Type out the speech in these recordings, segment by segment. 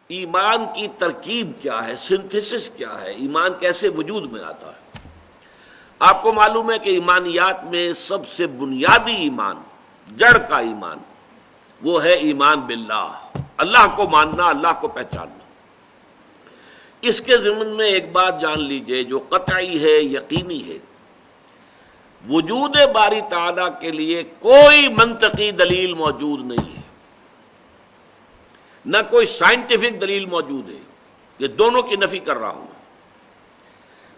ایمان کی ترکیب کیا ہے، سنتھسس کیا ہے، ایمان کیسے وجود میں آتا ہے۔ آپ کو معلوم ہے کہ ایمانیات میں سب سے بنیادی ایمان، جڑ کا ایمان، وہ ہے ایمان باللہ، اللہ کو ماننا، اللہ کو پہچاننا۔ اس کے ضمن میں ایک بات جان لیجئے جو قطعی ہے، یقینی ہے، وجود باری تعالیٰ کے لیے کوئی منطقی دلیل موجود نہیں ہے، نہ کوئی سائنٹیفک دلیل موجود ہے۔ یہ دونوں کی نفی کر رہا ہوں۔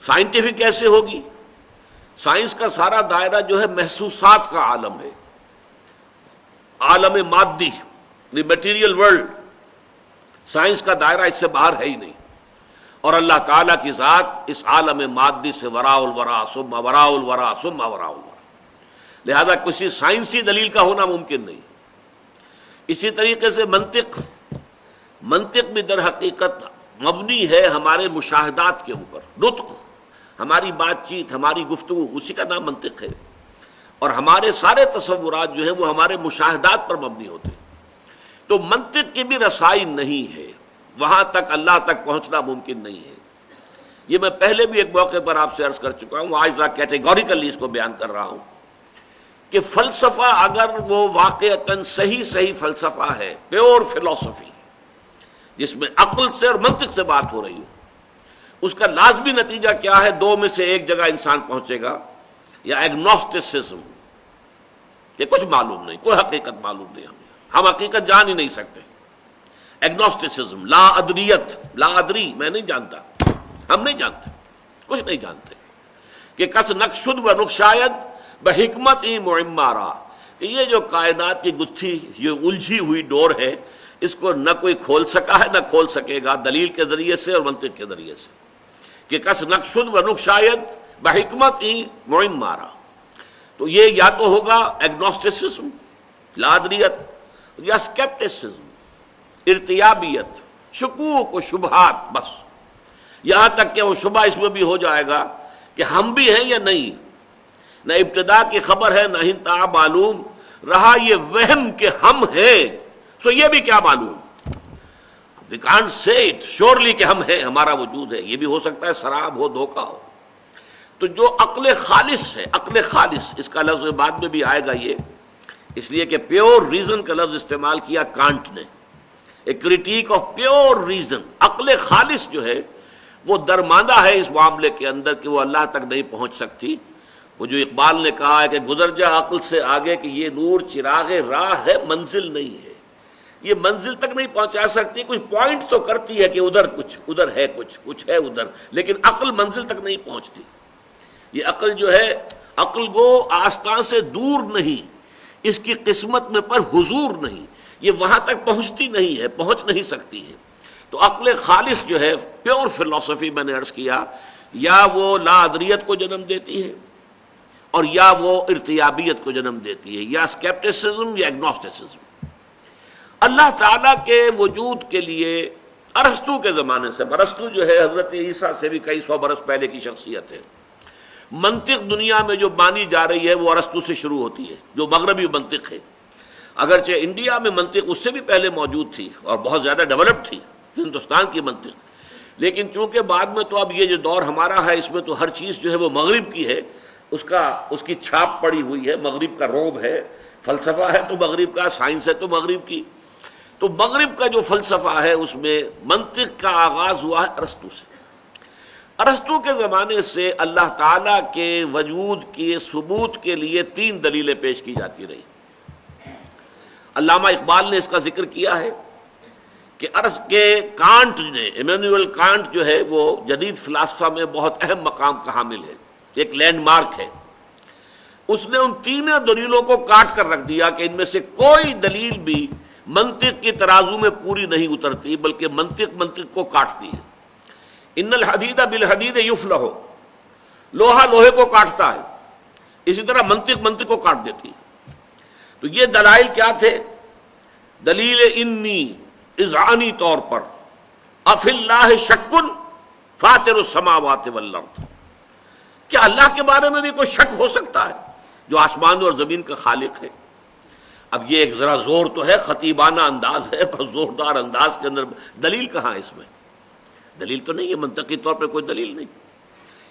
سائنٹیفک کیسے ہوگی؟ سائنس کا سارا دائرہ جو ہے محسوسات کا عالم ہے، عالم مادی، دی میٹیریل ورلڈ۔ سائنس کا دائرہ اس سے باہر ہے ہی نہیں، اور اللہ تعالیٰ کی ذات اس عالم مادی سے وراء الورا ثم وراء الورا ثم وراء الورا، لہذا کسی سائنسی دلیل کا ہونا ممکن نہیں۔ اسی طریقے سے منطق بھی در حقیقت مبنی ہے ہمارے مشاہدات کے اوپر۔ نطق، ہماری بات چیت، ہماری گفتگو، اسی کا نام منطق ہے، اور ہمارے سارے تصورات جو ہیں وہ ہمارے مشاہدات پر مبنی ہوتے ہیں۔ تو منطق کی بھی رسائی نہیں ہے، وہاں تک اللہ تک پہنچنا ممکن نہیں ہے۔ یہ میں پہلے بھی ایک موقع پر آپ سے عرض کر چکا ہوں، آج ذرا کیٹیگوریکلی اس کو بیان کر رہا ہوں کہ فلسفہ اگر وہ واقعتاً صحیح فلسفہ ہے، پیور فلسفی، جس میں عقل سے اور منطق سے بات ہو رہی ہو، اس کا لازمی نتیجہ کیا ہے؟ دو میں سے ایک جگہ انسان پہنچے گا، یا ایگنوسٹسزم، کہ کچھ معلوم نہیں، کوئی حقیقت معلوم نہیں، ہم حقیقت جان ہی نہیں سکتے۔ ایگنوسٹسزم، لا ادریت، لا ادری، میں نہیں جانتا، ہم نہیں جانتے، کچھ نہیں جانتے، کہ کس نقشد و نقشاید بحکمت ہی معمارہ، کہ یہ جو کائنات کی گتھی، یہ الجھی ہوئی ڈور ہے، اس کو نہ کوئی کھول سکا ہے نہ کھول سکے گا دلیل کے ذریعے سے اور منطق کے ذریعے سے، کہ کس نقشد و نقشاید بحکمت ہی معمارہ۔ تو یہ یا تو ہوگا ایگنوسٹسزم، لا ادریت، یا سکیپٹسزم، ارتیابیت، شکوک و شبہات، بس یہاں تک کہ وہ شبہ اس میں بھی ہو جائے گا کہ ہم بھی ہیں یا نہیں، نہ ابتدا کی خبر ہے نہ انتہا معلوم، رہا یہ وہم کہ ہم ہیں، سو یہ بھی کیا معلوم، we can't say it surely کہ ہم ہیں، ہمارا وجود ہے، یہ بھی ہو سکتا ہے سراب ہو، دھوکہ ہو۔ تو جو عقل خالص ہے، عقل خالص، اس کا لفظ بعد میں بھی آئے گا، یہ اس لیے کہ پیور ریزن کا لفظ استعمال کیا کانٹ نے، اے کریٹیک آف پیور ریزن۔ عقل خالص جو ہے وہ درماندہ ہے اس معاملے کے اندر کہ وہ اللہ تک نہیں پہنچ سکتی۔ وہ جو اقبال نے کہا ہے کہ گزر جا عقل سے آگے کہ یہ نور چراغ راہ ہے، منزل نہیں ہے، یہ منزل تک نہیں پہنچا سکتی، کچھ پوائنٹ تو کرتی ہے کہ ادھر کچھ، ادھر ہے کچھ ہے ادھر، لیکن عقل منزل تک نہیں پہنچتی۔ یہ عقل جو ہے، عقل گو آستان سے دور نہیں، اس کی قسمت میں پر حضور نہیں، یہ وہاں تک پہنچتی نہیں ہے، پہنچ نہیں سکتی ہے۔ تو عقل خالص جو ہے، پیور فلسفی، میں نے عرض کیا، یا وہ لا ادریت کو جنم دیتی ہے، اور یا وہ ارتیابیت کو جنم دیتی ہے، یا سکیپٹسزم یا ایگنوسٹسزم۔ اللہ تعالیٰ کے وجود کے لیے ارسطو کے زمانے سے، ارسطو جو ہے حضرت عیسیٰ سے بھی کئی سو برس پہلے کی شخصیت ہے، منطق دنیا میں جو مانی جا رہی ہے وہ ارسطو سے شروع ہوتی ہے، جو مغربی منطق ہے۔ اگرچہ انڈیا میں منطق اس سے بھی پہلے موجود تھی اور بہت زیادہ ڈیولپ تھی، ہندوستان کی منطق، لیکن چونکہ بعد میں تو اب یہ جو دور ہمارا ہے اس میں تو ہر چیز جو ہے وہ مغرب کی ہے، اس کی چھاپ پڑی ہوئی ہے، مغرب کا روب ہے، فلسفہ ہے تو مغرب کا، سائنس ہے تو مغرب کی۔ تو مغرب کا جو فلسفہ ہے اس میں منطق کا آغاز ہوا ہے ارسطو سے۔ ارسطو کے زمانے سے اللہ تعالیٰ کے وجود کے ثبوت کے لیے 3 دلیلیں پیش کی جاتی رہی۔ علامہ اقبال نے اس کا ذکر کیا ہے کہ کانٹ نے، ایمینوئل کانٹ جو ہے وہ جدید فلسفہ میں بہت اہم مقام کا حامل ہے، ایک لینڈ مارک ہے۔ اس نے ان 3 دلیلوں کو کاٹ کر رکھ دیا کہ ان میں سے کوئی دلیل بھی منطق کی ترازو میں پوری نہیں اترتی، بلکہ منطق کو کاٹتی ہے۔ ان الحدید بالحدید یفلح، لوہا لوہے کو کاٹتا ہے، اسی طرح منطق کو کاٹ دیتی ہے۔ تو یہ دلائل کیا تھے؟ دلیل انی، اذعانی طور پر، افی اللہ شک فاطر السماوات والارض، کیا اللہ کے بارے میں بھی کوئی شک ہو سکتا ہے جو آسمان اور زمین کا خالق ہے؟ اب یہ ایک ذرا زور تو ہے، خطیبانہ انداز ہے، پر زوردار انداز کے اندر دلیل کہاں ہے؟ اس میں دلیل تو نہیں ہے، منطقی طور پہ کوئی دلیل نہیں.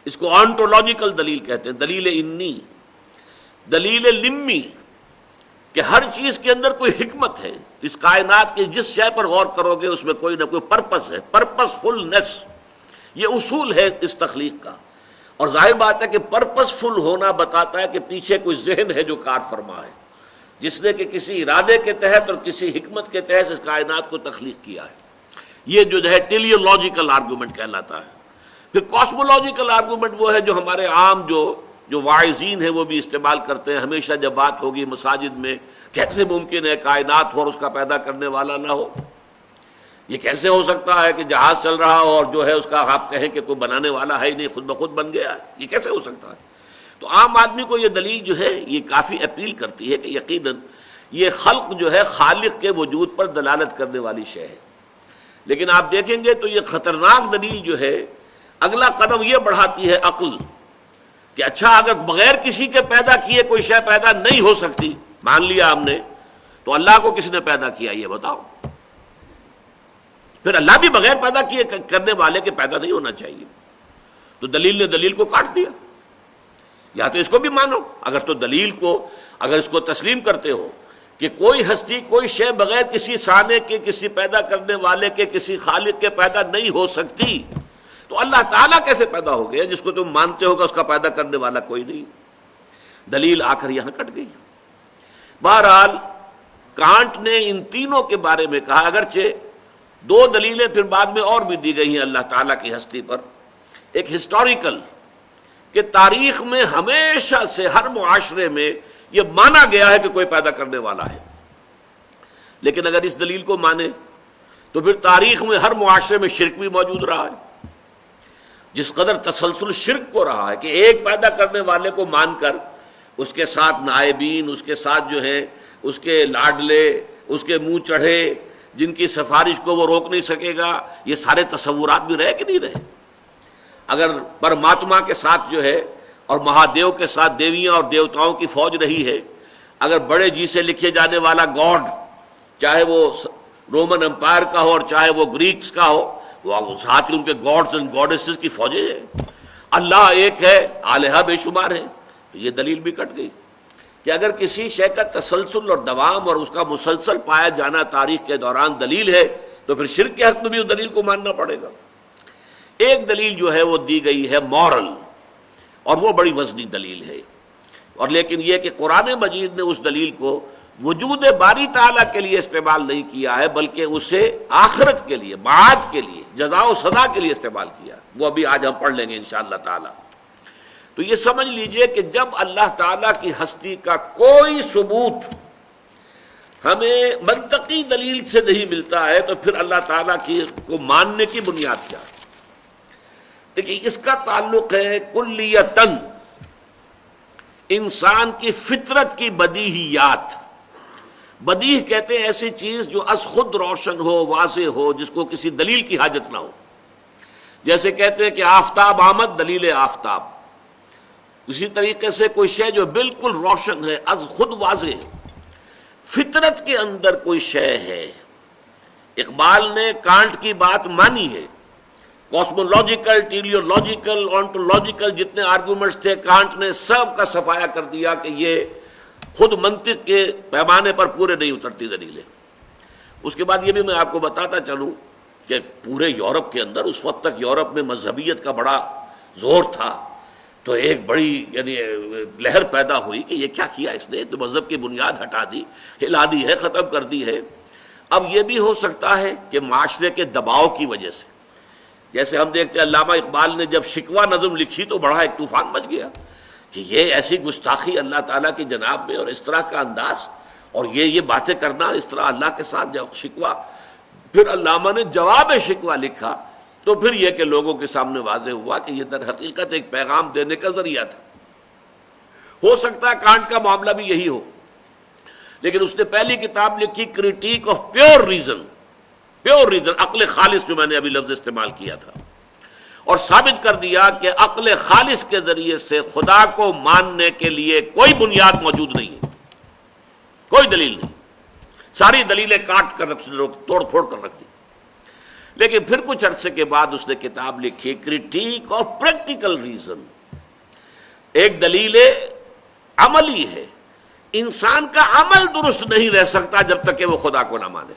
اس کو آنٹولوجیکل دلیل کہتے ہیں، دلیل انی، دلیل لمی، کہ ہر چیز کے اندر کوئی حکمت ہے. اس کائنات کے جس شے پر غور کرو گے اس میں کوئی نہ کوئی پرپس ہے، پرپس فلنس، یہ اصول ہے اس تخلیق کا. اور ظاہر بات ہے کہ پرپس فل ہونا بتاتا ہے کہ پیچھے کوئی ذہن ہے جو کار فرما ہے، جس نے کہ کسی ارادے کے تحت اور کسی حکمت کے تحت اس کائنات کو تخلیق کیا ہے. یہ جو ہے ٹیلیولوجیکل آرگومنٹ کہلاتا ہے. پھر کاسمولوجیکل آرگومنٹ وہ ہے جو ہمارے عام جو واعظین ہیں وہ بھی استعمال کرتے ہیں ہمیشہ جب بات ہوگی مساجد میں. کیسے ممکن ہے کائنات ہو اور اس کا پیدا کرنے والا نہ ہو؟ یہ کیسے ہو سکتا ہے کہ جہاز چل رہا ہو اور جو ہے اس کا آپ کہیں کہ کوئی بنانے والا ہے ہی نہیں، خود بخود بن گیا ہے؟ یہ کیسے ہو سکتا ہے؟ تو عام آدمی کو یہ دلیل جو ہے یہ کافی اپیل کرتی ہے کہ یقیناً یہ خلق جو ہے خالق کے وجود پر دلالت کرنے والی شے ہے. لیکن آپ دیکھیں گے تو یہ خطرناک دلیل جو ہے اگلا قدم یہ بڑھاتی ہے عقل، کہ اچھا اگر بغیر کسی کے پیدا کیے کوئی شے پیدا نہیں ہو سکتی، مان لیا ہم نے، تو اللہ کو کس نے پیدا کیا یہ بتاؤ؟ پھر اللہ بھی بغیر پیدا کیے کرنے والے کے پیدا نہیں ہونا چاہیے. تو دلیل نے دلیل کو کاٹ دیا. یا تو اس کو بھی مانو، اگر تو دلیل کو اگر اس کو تسلیم کرتے ہو کہ کوئی ہستی کوئی شے بغیر کسی صانع کے، کسی پیدا کرنے والے کے، کسی خالق کے پیدا نہیں ہو سکتی، تو اللہ تعالیٰ کیسے پیدا ہو گیا جس کو تم مانتے ہو کہ اس کا پیدا کرنے والا کوئی نہیں؟ دلیل آ کر یہاں کٹ گئی. بہرحال کانٹ نے ان تینوں کے بارے میں کہا، اگرچہ دو دلیلیں پھر بعد میں اور بھی دی گئی ہیں اللہ تعالیٰ کی ہستی پر. ایک ہسٹوریکل، کہ تاریخ میں ہمیشہ سے ہر معاشرے میں یہ مانا گیا ہے کہ کوئی پیدا کرنے والا ہے. لیکن اگر اس دلیل کو مانے تو پھر تاریخ میں ہر معاشرے میں شرک بھی موجود رہا ہے. جس قدر تسلسل شرک کو رہا ہے کہ ایک پیدا کرنے والے کو مان کر اس کے ساتھ نائبین، اس کے ساتھ جو ہے اس کے لاڈلے، اس کے منہ چڑھے، جن کی سفارش کو وہ روک نہیں سکے گا، یہ سارے تصورات بھی رہے کہ نہیں رہے؟ اگر پرماتما کے ساتھ جو ہے اور مہادیو کے ساتھ دیویاں اور دیوتاؤں کی فوج رہی ہے، اگر بڑے جی سے لکھے جانے والا گاڈ، چاہے وہ رومن امپائر کا ہو اور چاہے وہ گریکس کا ہو، وہ ساتھ ہی ان کے گاڈز اینڈ گاڈیسز کی فوجیں ہیں. اللہ ایک ہے، الہہ بے شمار ہے. تو یہ دلیل بھی کٹ گئی کہ اگر کسی شے کا تسلسل اور دوام اور اس کا مسلسل پایا جانا تاریخ کے دوران دلیل ہے تو پھر شرک کے حق میں بھی اس دلیل کو ماننا پڑے گا. ایک دلیل جو ہے وہ دی گئی ہے مورل، اور وہ بڑی وزنی دلیل ہے. اور لیکن یہ کہ قرآن مجید نے اس دلیل کو وجود باری تعالیٰ کے لیے استعمال نہیں کیا ہے، بلکہ اسے آخرت کے لیے، معاد کے لیے، جزا و سزا کے لیے استعمال کیا. وہ ابھی آج ہم پڑھ لیں گے انشاءاللہ تعالیٰ. تو یہ سمجھ لیجئے کہ جب اللہ تعالیٰ کی ہستی کا کوئی ثبوت ہمیں منطقی دلیل سے نہیں ملتا ہے تو پھر اللہ تعالیٰ کی کو ماننے کی بنیاد کیا ہے؟ دیکھیے اس کا تعلق ہے کلیتاً انسان کی فطرت کی بدیہیات. بدیہ کہتے ہیں ایسی چیز جو از خود روشن ہو، واضح ہو، جس کو کسی دلیل کی حاجت نہ ہو. جیسے کہتے ہیں کہ آفتاب آمد، دلیل آفتاب. اسی طریقے سے کوئی شے جو بالکل روشن ہے، از خود واضح ہے. فطرت کے اندر کوئی شے ہے. اقبال نے کانٹ کی بات مانی ہے. کاسمولوجیکل، ٹیلیولوجیکل، آنٹولوجیکل جتنے آرگومنٹس تھے کانٹ نے سب کا صفایا کر دیا کہ یہ خود منطق کے پیمانے پر پورے نہیں اترتی دلیلیں. اس کے بعد یہ بھی میں آپ کو بتاتا چلوں کہ پورے یورپ کے اندر اس وقت تک یورپ میں مذہبیت کا بڑا زور تھا، تو ایک بڑی یعنی لہر پیدا ہوئی کہ یہ کیا کیا اس نے، تو مذہب کی بنیاد ہٹا دی، ہلا دی ہے، ختم کر دی ہے. اب یہ بھی ہو سکتا ہے کہ معاشرے کے دباؤ کی وجہ سے، جیسے ہم دیکھتے ہیں علامہ اقبال نے جب شکوہ نظم لکھی تو بڑا ایک طوفان مچ گیا کہ یہ ایسی گستاخی اللہ تعالیٰ کی جناب میں، اور اس طرح کا انداز، اور یہ باتیں کرنا اس طرح اللہ کے ساتھ. جب شکوہ، پھر علامہ نے جواب شکوہ لکھا تو پھر یہ کہ لوگوں کے سامنے واضح ہوا کہ یہ در حقیقت ایک پیغام دینے کا ذریعہ تھا. ہو سکتا ہے کانٹ کا معاملہ بھی یہی ہو، لیکن اس نے پہلی کتاب لکھی critique of pure reason, pure reason, عقل خالص، جو میں نے ابھی لفظ استعمال کیا تھا، اور ثابت کر دیا کہ عقل خالص کے ذریعے سے خدا کو ماننے کے لیے کوئی بنیاد موجود نہیں ہے، کوئی کوئی دلیل نہیں، ساری دلیلیں کاٹ کر توڑ پھوڑ کر رکھ دی۔ لیکن پھر کچھ عرصے کے بعد اس نے کتاب لکھی کرٹیک آف پریکٹیکل ریزن۔ ایک دلیل عملی ہے، انسان کا عمل درست نہیں رہ سکتا جب تک کہ وہ خدا کو نہ مانے،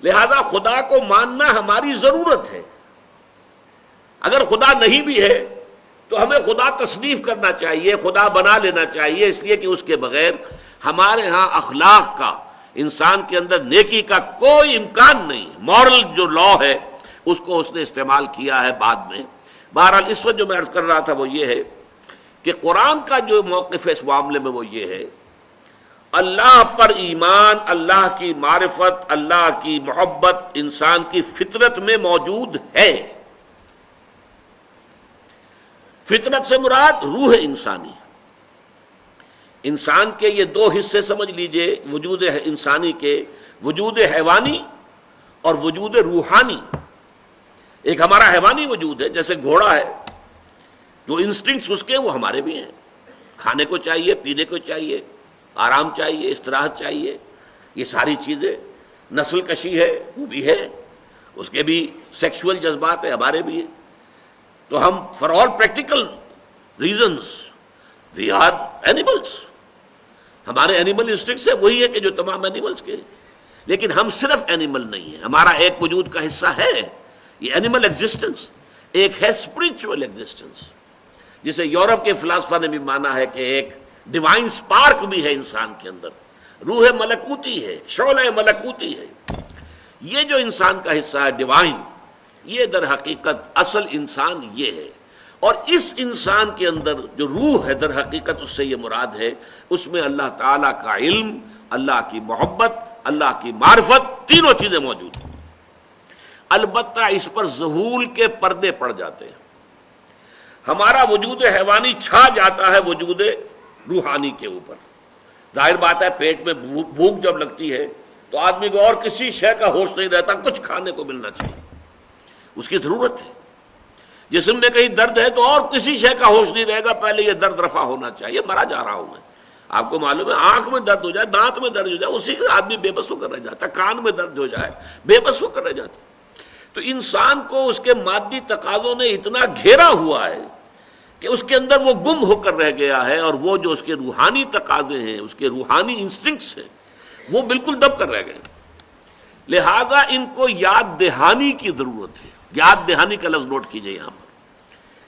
لہذا خدا کو ماننا ہماری ضرورت ہے۔ اگر خدا نہیں بھی ہے تو ہمیں خدا تصنیف کرنا چاہیے، خدا بنا لینا چاہیے، اس لیے کہ اس کے بغیر ہمارے ہاں اخلاق کا، انسان کے اندر نیکی کا کوئی امکان نہیں۔ مورل جو لا ہے اس کو اس نے استعمال کیا ہے بعد میں۔ بہرحال اس وقت جو میں عرض کر رہا تھا وہ یہ ہے کہ قرآن کا جو موقف ہے اس معاملے میں وہ یہ ہے، اللہ پر ایمان، اللہ کی معرفت، اللہ کی محبت انسان کی فطرت میں موجود ہے۔ فطرت سے مراد روح انسانی، انسان کے یہ دو حصے سمجھ لیجئے وجود انسانی کے، وجود حیوانی اور وجود روحانی۔ ایک ہمارا حیوانی وجود ہے، جیسے گھوڑا ہے، جو انسٹنکٹس اس کے وہ ہمارے بھی ہیں، کھانے کو چاہیے، پینے کو چاہیے، آرام چاہیے، استراحت چاہیے، یہ ساری چیزیں، نسل کشی ہے وہ بھی ہے، اس کے بھی سیکشول جذبات ہیں، ہمارے بھی ہیں۔ تو ہم for all practical reasons we are animals, ہمارے اینیمل انسٹنکٹس ہے وہی ہے کہ جو تمام اینیملس کے، لیکن ہم صرف اینیمل نہیں ہیں، ہمارا ایک وجود کا حصہ ہے یہ اینیمل ایگزسٹنس، ایک ہے اسپرچول ایگزسٹنس، جسے یورپ کے فلاسفہ نے بھی مانا ہے کہ ایک ڈیوائن سپارک بھی ہے انسان کے اندر، روح ملکوتی ہے، شعلہ ملکوتی ہے۔ یہ جو انسان کا حصہ ہے ڈیوائن، یہ در حقیقت اصل انسان یہ ہے، اور اس انسان کے اندر جو روح ہے در حقیقت اس سے یہ مراد ہے، اس میں اللہ تعالیٰ کا علم، اللہ کی محبت، اللہ کی معرفت، تینوں چیزیں موجود ہیں۔ البتہ اس پر ظہول کے پردے پڑ جاتے ہیں، ہمارا وجود حیوانی چھا جاتا ہے وجود روحانی کے اوپر۔ ظاہر بات ہے پیٹ میں بھوک جب لگتی ہے تو آدمی کو اور کسی شے کا ہوش نہیں رہتا، کچھ کھانے کو ملنا چاہیے، اس کی ضرورت ہے۔ جسم میں کہیں درد ہے تو اور کسی شے کا ہوش نہیں رہے گا، پہلے یہ درد رفع ہونا چاہیے، مرا جا رہا ہوں میں۔ آپ کو معلوم ہے آنکھ میں درد ہو جائے، دانت میں درد ہو جائے، اسی سے آدمی بے بس ہو کر رہ جاتا ہے، کان میں درد ہو جائے بے بس ہو کر رہ جاتا ہے۔ تو انسان کو اس کے مادی تقاضوں نے اتنا گھیرا ہوا ہے کہ اس کے اندر وہ گم ہو کر رہ گیا ہے، اور وہ جو اس کے روحانی تقاضے ہیں، اس کے روحانی انسٹنکٹس ہیں، وہ بالکل دب کر رہ گئے۔ لہذا ان کو یاد دہانی کی ضرورت ہے۔ یاد دہانی کا لفظ نوٹ کیجئے یہاں پر،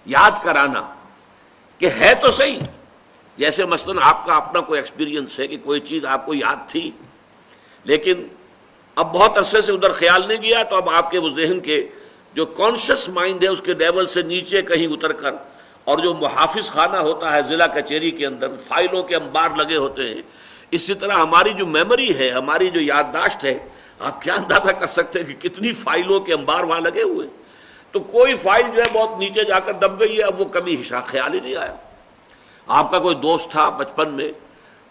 یاد کرانا کہ ہے تو صحیح، جیسے مثلا آپ کا اپنا کوئی ایکسپیرینس ہے کہ کوئی چیز آپ کو یاد تھی لیکن اب بہت عرصے سے ادھر خیال نہیں گیا، تو اب آپ کے وہ ذہن کے جو کانشیس مائنڈ ہے اس کے لیول سے نیچے کہیں اتر کر، اور جو محافظ خانہ ہوتا ہے ضلع کچہری کے اندر فائلوں کے انبار لگے ہوتے ہیں، اسی طرح ہماری جو میموری ہے، ہماری جو یادداشت ہے، آپ کیا اندازہ کر سکتے ہیں کہ کتنی فائلوں کے انبار وہاں لگے ہوئے، تو کوئی فائل جو ہے بہت نیچے جا کر دب گئی ہے، اب وہ کبھی خیال ہی نہیں آیا۔ آپ کا کوئی دوست تھا بچپن میں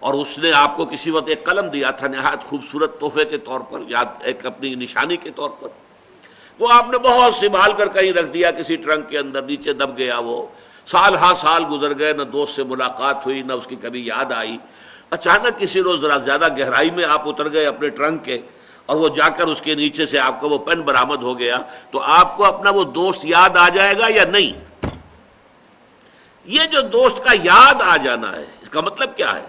اور اس نے آپ کو کسی وقت ایک قلم دیا تھا نہایت خوبصورت تحفے کے طور پر، یاد ایک اپنی نشانی کے طور پر، وہ آپ نے بہت سنبھال کر کہیں رکھ دیا کسی ٹرنک کے اندر، نیچے دب گیا وہ، سال ہاں سال گزر گئے، نہ دوست سے ملاقات ہوئی، نہ اس کی کبھی یاد آئی۔ اچانک کسی روز ذرا زیادہ گہرائی میں آپ اتر گئے اپنے ٹرنک کے، اور وہ جا کر اس کے نیچے سے آپ کو وہ پین برآمد ہو گیا، تو آپ کو اپنا وہ دوست یاد آ جائے گا یا نہیں؟ یہ جو دوست کا یاد آ جانا ہے، اس کا مطلب کیا ہے؟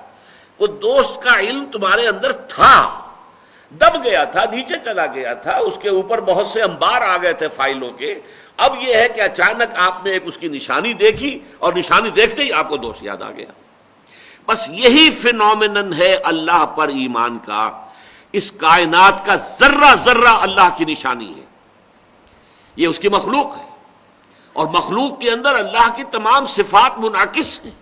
وہ دوست کا علم تمہارے اندر تھا، دب گیا تھا، نیچے چلا گیا تھا، اس کے اوپر بہت سے انبار آ گئے تھے فائلوں کے، اب یہ ہے کہ اچانک آپ نے ایک اس کی نشانی دیکھی اور نشانی دیکھتے ہی آپ کو دوست یاد آ گیا۔ بس یہی فینومینن ہے اللہ پر ایمان کا، اس کائنات کا ذرہ ذرہ اللہ کی نشانی ہے، یہ اس کی مخلوق ہے، اور مخلوق کے اندر اللہ کی تمام صفات منعکس ہیں۔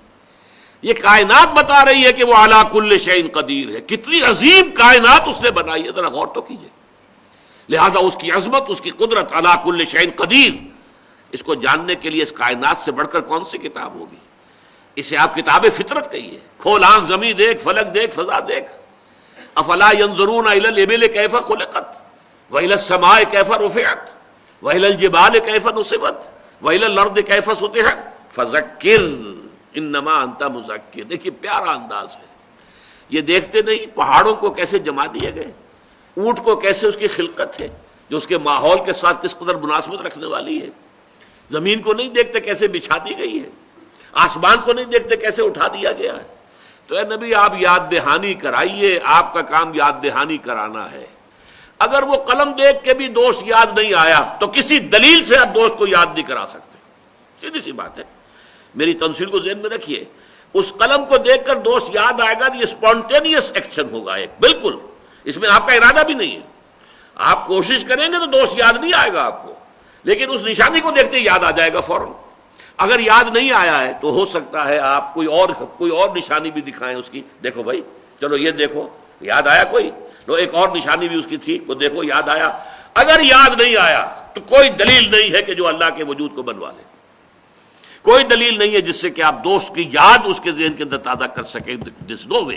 یہ کائنات بتا رہی ہے کہ وہ علی کل شیء قدیر ہے، کتنی عظیم کائنات اس نے بنائی ہے، ذرا غور تو کیجئے۔ لہذا اس کی عظمت، اس کی قدرت، علی کل شیء قدیر، اس کو جاننے کے لیے اس کائنات سے بڑھ کر کون سی کتاب ہوگی؟ اسے آپ کتاب فطرت کہیے۔ کھول آنکھ، زمین دیکھ، فلک دیکھ، فضا دیکھ۔ افلا ينظرون الى الابل كيف خلقت والى السماء كيف رفعت والى الجبال كيف نصبت والى الارض كيف سطحت فذكر انما انت مذکر۔ دیکھیے پیارا انداز ہے، یہ دیکھتے نہیں پہاڑوں کو کیسے جما دیے گئے، اونٹ کو کیسے اس کی خلقت ہے جو اس کے ماحول کے ساتھ کس قدر مناسبت رکھنے والی ہے، زمین کو نہیں دیکھتے کیسے بچھا دی گئی ہے، آسمان کو نہیں دیکھتے کیسے اٹھا دیا گیا ہے۔ تو اے نبی آپ یاد دہانی کرائیے، آپ کا کام یاد دہانی کرانا ہے۔ اگر وہ قلم دیکھ کے بھی دوست یاد نہیں آیا تو کسی دلیل سے آپ دوست کو یاد نہیں کرا سکتے، سیدھی سی بات ہے۔ میری تنصیل کو ذہن میں رکھیے، اس قلم کو دیکھ کر دوست یاد آئے گا تو یہ اسپونٹینیس ایکشن ہوگا ایک، بالکل اس میں آپ کا ارادہ بھی نہیں ہے۔ آپ کوشش کریں گے تو دوست یاد نہیں آئے گا آپ کو، لیکن اس نشانی کو دیکھتے ہی یاد آ جائے گا فوراً۔ اگر یاد نہیں آیا ہے تو ہو سکتا ہے آپ کوئی اور نشانی بھی دکھائیں اس کی، دیکھو بھائی چلو یہ دیکھو یاد آیا کوئی، تو ایک اور نشانی بھی اس کی تھی وہ دیکھو یاد آیا۔ اگر یاد نہیں آیا تو کوئی دلیل نہیں ہے کہ جو اللہ کے وجود کو بنوا لے، کوئی دلیل نہیں ہے جس سے کہ آپ دوست کی یاد اس کے ذہن کے اندر تازہ کر سکیں۔ دس نو وے۔